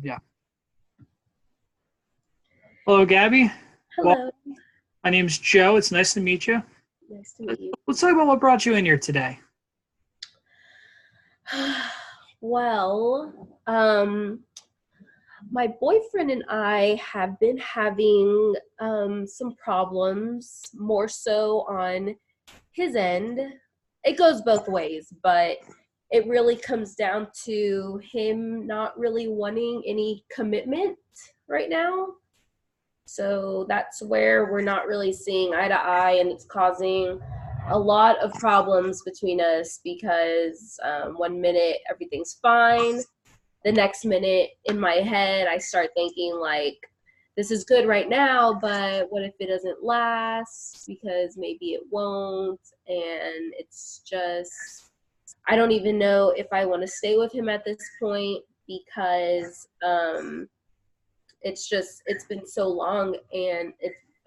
Yeah. Hello, Gabby. Well, Hello. my name's Joe. It's nice to meet you. Nice to meet you. Let's talk about what brought you in here today. Well, my boyfriend and I have been having some problems, more so on his end. It goes both ways, but it really comes down to him not really wanting any commitment right now. So that's where we're not really seeing eye to eye, and it's causing a lot of problems between us because one minute everything's fine, the next minute in my head I start thinking like, this is good right now, but what if it doesn't last? Because maybe it won't, and it's just I don't even know if I want to stay with him at this point because it's been so long, and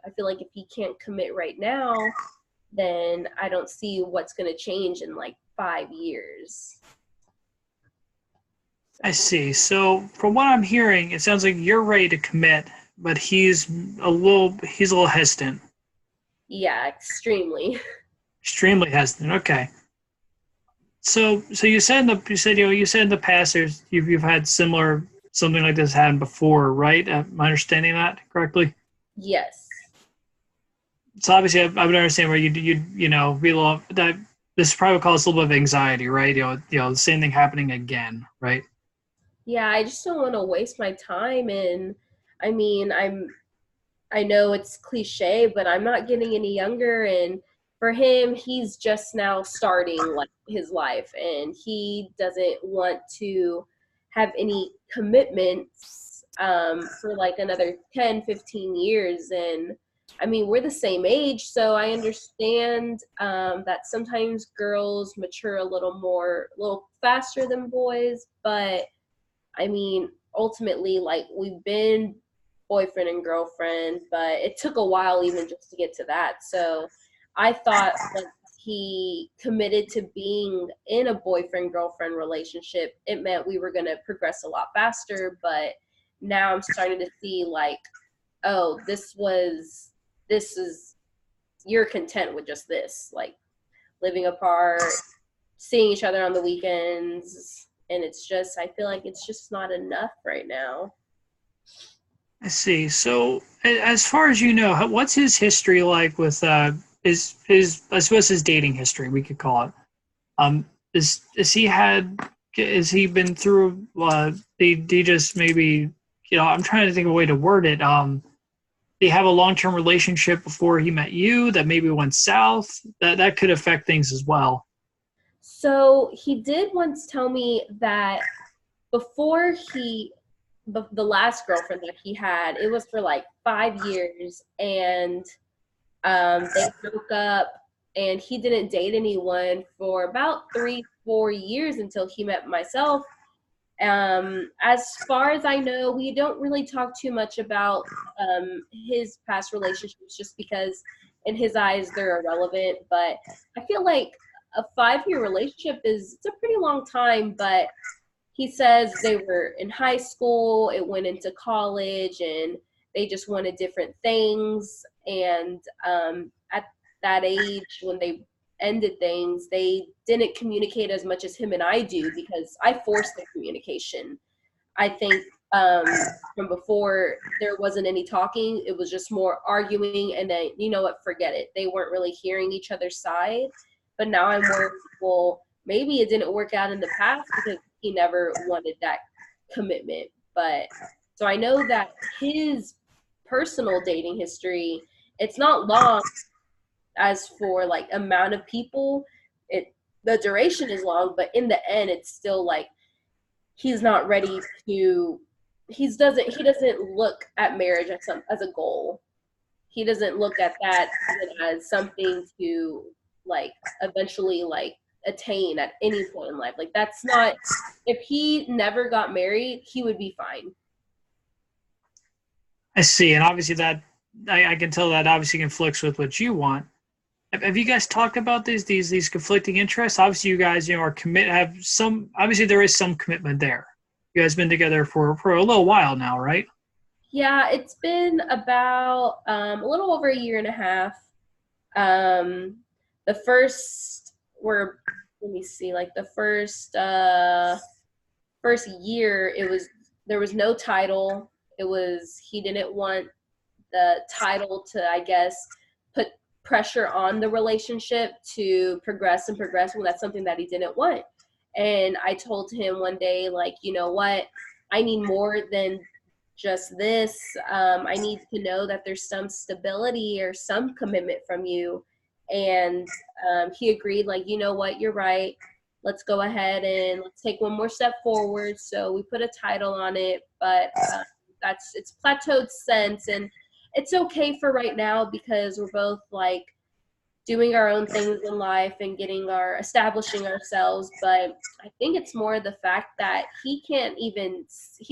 I feel like if he can't commit right now, then I don't see what's going to change in like 5 years. I So see. So, from what I'm hearing, it sounds like you're ready to commit, but he's a little hesitant, yeah, extremely. extremely hesitant. Okay. So you said in the past you've had similar something like this happen before, right? Am I understanding that correctly? Yes. So obviously, I would understand where you be a little that this probably cause a little bit of anxiety, right? The same thing happening again, right? Yeah, I just don't want to waste my time, and I mean, I know it's cliche, but I'm not getting any younger, and for him, he's just now starting like his life, and he doesn't want to have any commitments for like another 10, 15 years. And I mean, we're the same age, so I understand that sometimes girls mature a little faster than boys, but I mean, ultimately, like we've been boyfriend and girlfriend, but it took a while even just to get to that. So I thought like he committed to being in a boyfriend girlfriend relationship, it meant we were going to progress a lot faster. But now I'm starting to see like, oh, this is, you're content with just this, like living apart, seeing each other on the weekends. And it's just, I feel like it's just not enough right now. I see. So as far as you know, what's his history like with his I suppose his dating history we could call it. Um, is he had is he been through? Did he just maybe I'm trying to think of a way to word it. Did he have a long term relationship before he met you that maybe went south? That could affect things as well. So he did once tell me that before the last girlfriend that he had, it was for like 5 years, and they broke up, and he didn't date anyone for about 3, 4 years until he met myself. As far as I know, we don't really talk too much about his past relationships just because in his eyes they're irrelevant. But I feel like a 5 year relationship is it's a pretty long time, but he says they were in high school, it went into college, and they just wanted different things. And at that age, when they ended things, they didn't communicate as much as him and I do because I forced the communication. I think from before there wasn't any talking, it was just more arguing, and then you know what, forget it. They weren't really hearing each other's side. But now I'm more, well, maybe it didn't work out in the past because he never wanted that commitment. But so I know that his personal dating history, it's not long. As for like amount of people, it the duration is long, but in the end it's still like he's not ready to he doesn't look at marriage as a goal. He doesn't look at that as something to like eventually like attain at any point in life. Like that's not, if he never got married, he would be fine. I see, and obviously that I can tell that obviously conflicts with what you want. Have you guys talked about these conflicting interests? Obviously, you guys are commit have some. Obviously, there is some commitment there. You guys been together for a little while now, right? Yeah, it's been about a little over a year and a half. Um, the first were let me see, like the first year, it was there was no title. It was he didn't want the title to, I guess, put pressure on the relationship to progress and progress. Well, that's something that he didn't want. And I told him one day, like, you know what? I need more than just this. I need to know that there's some stability or some commitment from you. And he agreed, like, you know what? You're right. Let's go ahead and let's take one more step forward. So we put a title on it, but it's plateaued since, and it's okay for right now because we're both like doing our own things in life and getting our establishing ourselves. But I think it's more the fact that he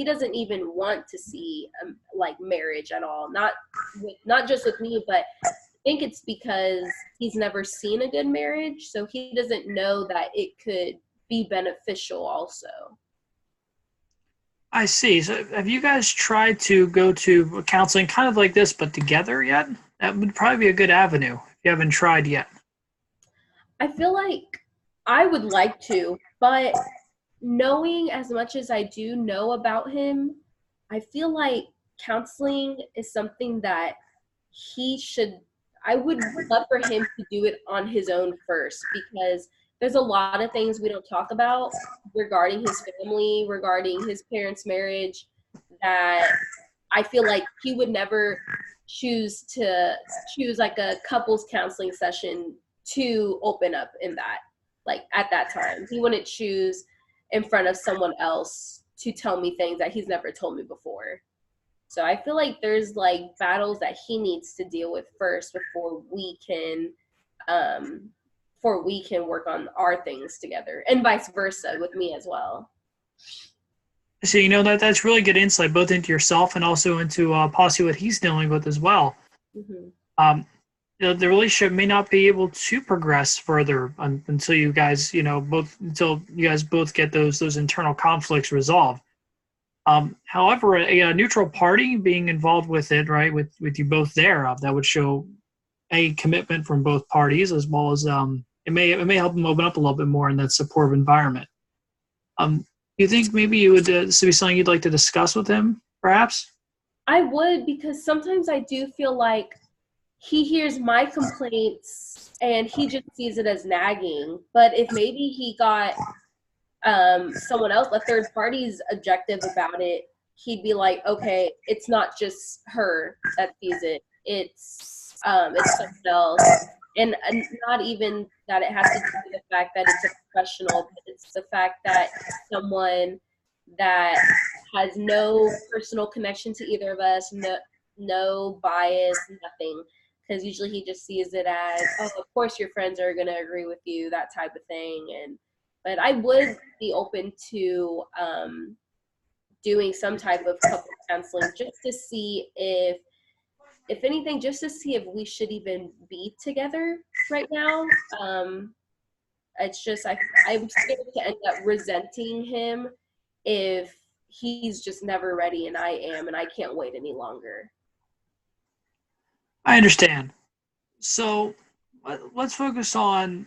doesn't even want to see like marriage at all, not just with me, but I think it's because he's never seen a good marriage, so he doesn't know that it could be beneficial also. I see. So have you guys tried to go to counseling kind of like this, but together yet? That would probably be a good avenue if you haven't tried yet. I feel like I would like to, but knowing as much as I do know about him, I feel like counseling is something that he should, I would love for him to do it on his own first, because there's a lot of things we don't talk about regarding his family, regarding his parents' marriage, that I feel like he would never choose like a couples counseling session to open up in that, like at that time. He wouldn't choose in front of someone else to tell me things that he's never told me before. So I feel like there's like battles that he needs to deal with first um before we can work on our things together, and vice versa with me as well. So that's really good insight both into yourself and also into possibly what he's dealing with as well. Mm-hmm. Um, the relationship may not be able to progress further until you guys, both until you guys both get those internal conflicts resolved. However, a neutral party being involved with it, right, with you both there, that would show a commitment from both parties, as well as it may help them open up a little bit more in that supportive environment. Do you think maybe you would this would be something you'd like to discuss with him, perhaps? I would, because sometimes I do feel like he hears my complaints and he just sees it as nagging. But if maybe he got someone else, a third party's objective about it, he'd be like, okay, it's not just her that sees it. It's someone else. And not even that it has to do with the fact that it's a professional, but it's the fact that someone that has no personal connection to either of us, no bias, nothing. Because usually he just sees it as, oh, of course your friends are going to agree with you, that type of thing. But I would be open to doing some type of couple counseling just to see if anything, just to see if we should even be together right now. It's just I'm scared to end up resenting him if he's just never ready and I am, and I can't wait any longer. I understand. So let's focus on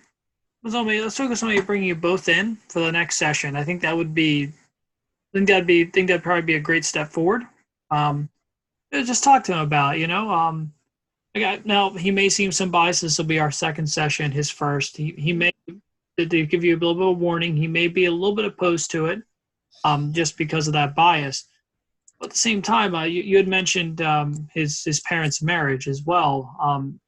let's focus on maybe bringing you both in for the next session. I think that'd probably be a great step forward. Um, just talk to him about, now he may seem some bias. This will be our second session, his first. He may to give you a little bit of warning. He may be a little bit opposed to it, just because of that bias. But at the same time, you had mentioned his parents' marriage as well.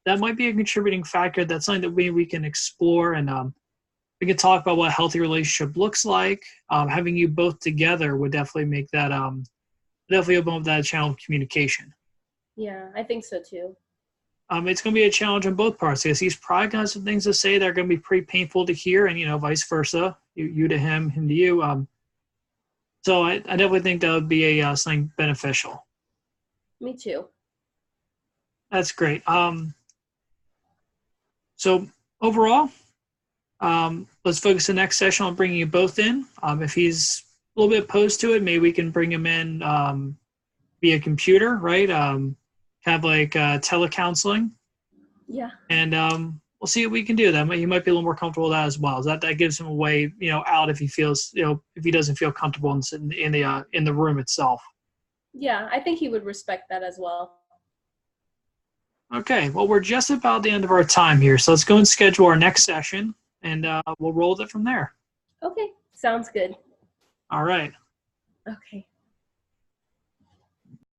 That might be a contributing factor. That's something that we can explore, and we can talk about what a healthy relationship looks like. Having you both together would definitely make that definitely open up that channel of communication. Yeah, I think so too. It's going to be a challenge on both parts because he's probably got some things to say that are going to be pretty painful to hear, and vice versa, you to him to you. So I definitely think that would be a something beneficial. Me too. That's great. So overall, let's focus the next session on bringing you both in. If he's little bit opposed to it, maybe we can bring him in via computer, right? Have like telecounseling, Yeah. and we'll see what we can do. He might be a little more comfortable with that as well. That gives him a way, out if he feels, if he doesn't feel comfortable in the room itself. Yeah, I think he would respect that as well. Okay, well, we're just about the end of our time here, so let's go and schedule our next session, and we'll roll with it from there. Okay, sounds good. All right. Okay.